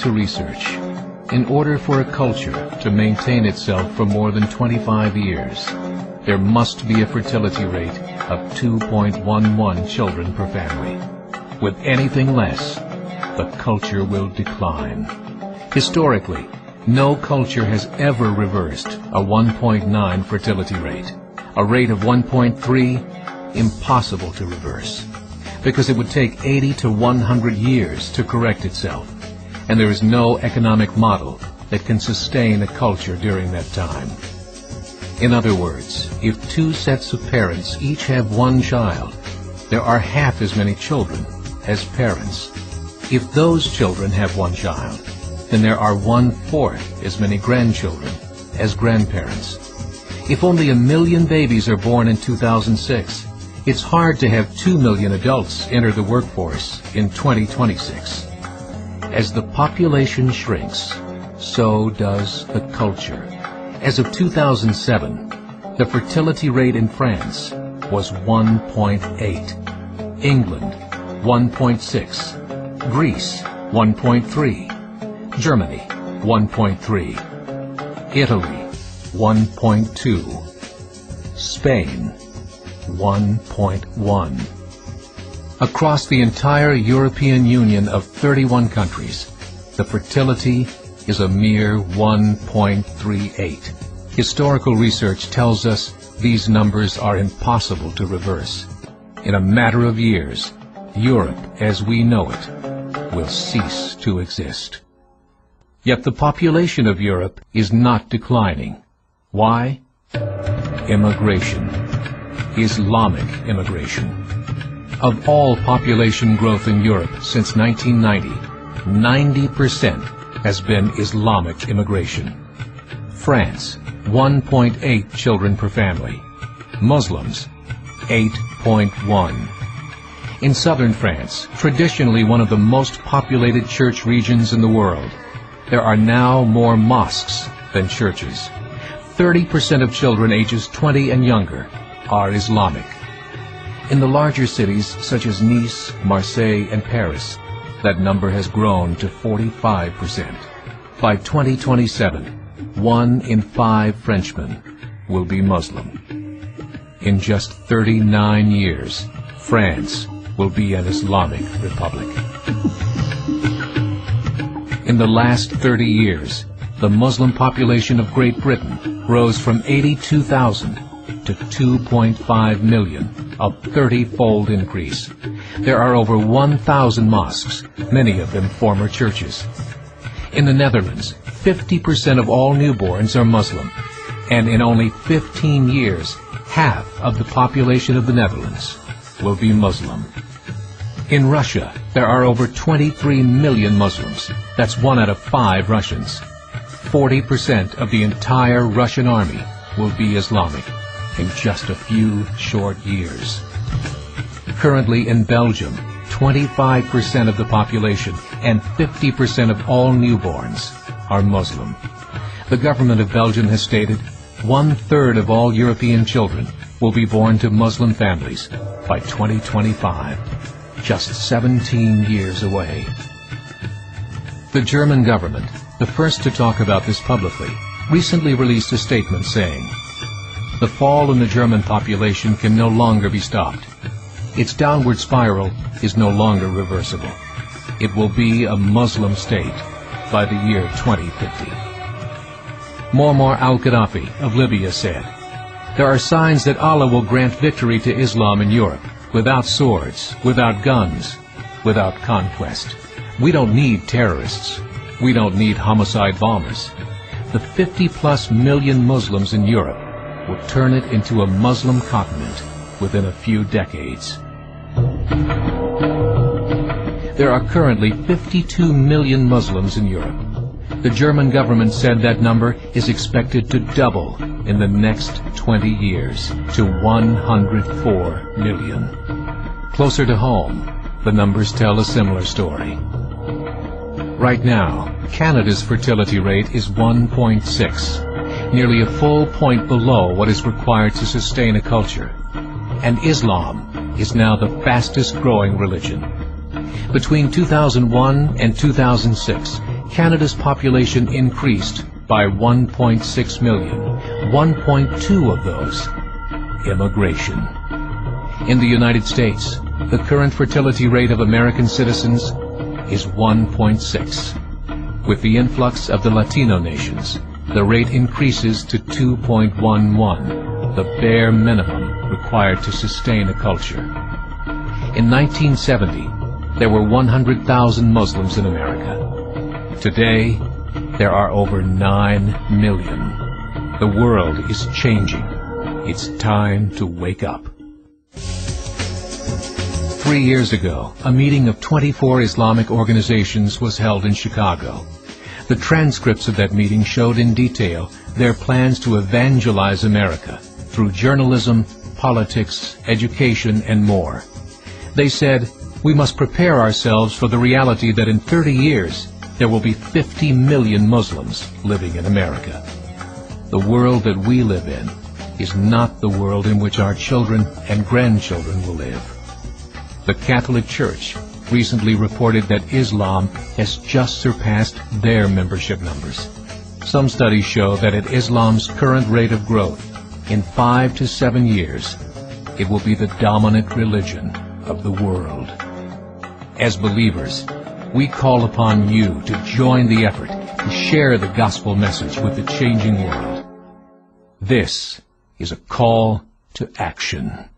to research, in order for a culture to maintain itself for more than 25 years, there must be a fertility rate of 2.11 children per family. With anything less, the culture will decline. Historically, no culture has ever reversed a 1.9 fertility rate. A rate of 1.3, impossible to reverse, because it would take 80 to 100 years to correct itself, and there is no economic model that can sustain a culture during that time. In other words, if two sets of parents each have one child, there are half as many children as parents. If those children have one child, then there are 1/4 as many grandchildren as grandparents. If only 1 million babies are born in 2006, it's hard to have 2 million adults enter the workforce in 2026. As the population shrinks, so does the culture. As of 2007, the fertility rate in France was 1.8, England 1.6, Greece 1.3, Germany 1.3, Italy 1.2, Spain 1.1. Across the entire European Union of 31 countries, the fertility is a mere 1.38. Historical research tells us these numbers are impossible to reverse. In a matter of years, Europe as we know it will cease to exist. Yet the population of Europe is not declining. Why? Immigration. Islamic immigration. Of all population growth in Europe since 1990, 90% has been Islamic immigration. France, 1.8 children per family. Muslims, 8.1. In southern France, traditionally one of the most populated church regions in the world, there are now more mosques than churches. 30% of children ages 20 and younger are Islamic. In the larger cities such as Nice, Marseille, and Paris, that number has grown to 45%. By 2027, 1 in 5 Frenchmen will be Muslim. In just 39 years, France will be an Islamic republic. In the last 30 years, the Muslim population of Great Britain rose from 82,000 to 2.5 million, a 30-fold increase. There are over 1,000 mosques, many of them former churches. In the Netherlands, 50% of all newborns are Muslim, and in only 15 years, half of the population of the Netherlands will be Muslim. In Russia, there are over 23 million Muslims. That's 1 out of 5 Russians. 40% of the entire Russian army will be Islamic in just a few short years. Currently in Belgium, 25% of the population and 50% of all newborns are Muslim. The government of Belgium has stated 1/3 of all European children will be born to Muslim families by 2025, just 17 years away. The German government, the first to talk about this publicly, recently released a statement saying, "The fall in the German population can no longer be stopped. Its downward spiral is no longer reversible. It will be a Muslim state by the year 2050. Muammar al-Gaddafi of Libya said, "There are signs that Allah will grant victory to Islam in Europe, without swords, without guns, without conquest. We don't need terrorists. We don't need homicide bombers. The 50+ million Muslims in Europe will turn it into a Muslim continent within a few decades." There are currently 52 million Muslims in Europe. The German government said that number is expected to double in the next 20 years to 104 million. Closer to home, the numbers tell a similar story. Right now, Canada's fertility rate is 1.6, nearly a full point below what is required to sustain a culture. And Islam is now the fastest growing religion. Between 2001 and 2006, Canada's population increased by 1.6 million, 1.2 of those immigration. In the United States, the current fertility rate of American citizens is 1.6. With the influx of the Latino nations, the rate increases to 2.11, the bare minimum required to sustain a culture. In 1970, there were 100,000 Muslims in America. Today, there are over 9 million. The world is changing. It's time to wake up. 3 years ago, a meeting of 24 Islamic organizations was held in Chicago. The transcripts of that meeting showed in detail their plans to evangelize America through journalism, politics, education, and more. They said, we must prepare ourselves for the reality that in 30 years, there will be 50 million Muslims living in America. The world that we live in is not the world in which our children and grandchildren will live. The Catholic Church recently reported that Islam has just surpassed their membership numbers. Some studies show that at Islam's current rate of growth, in 5 to 7 years, it will be the dominant religion of the world. As believers, we call upon you to join the effort to share the gospel message with the changing world. This is a call to action.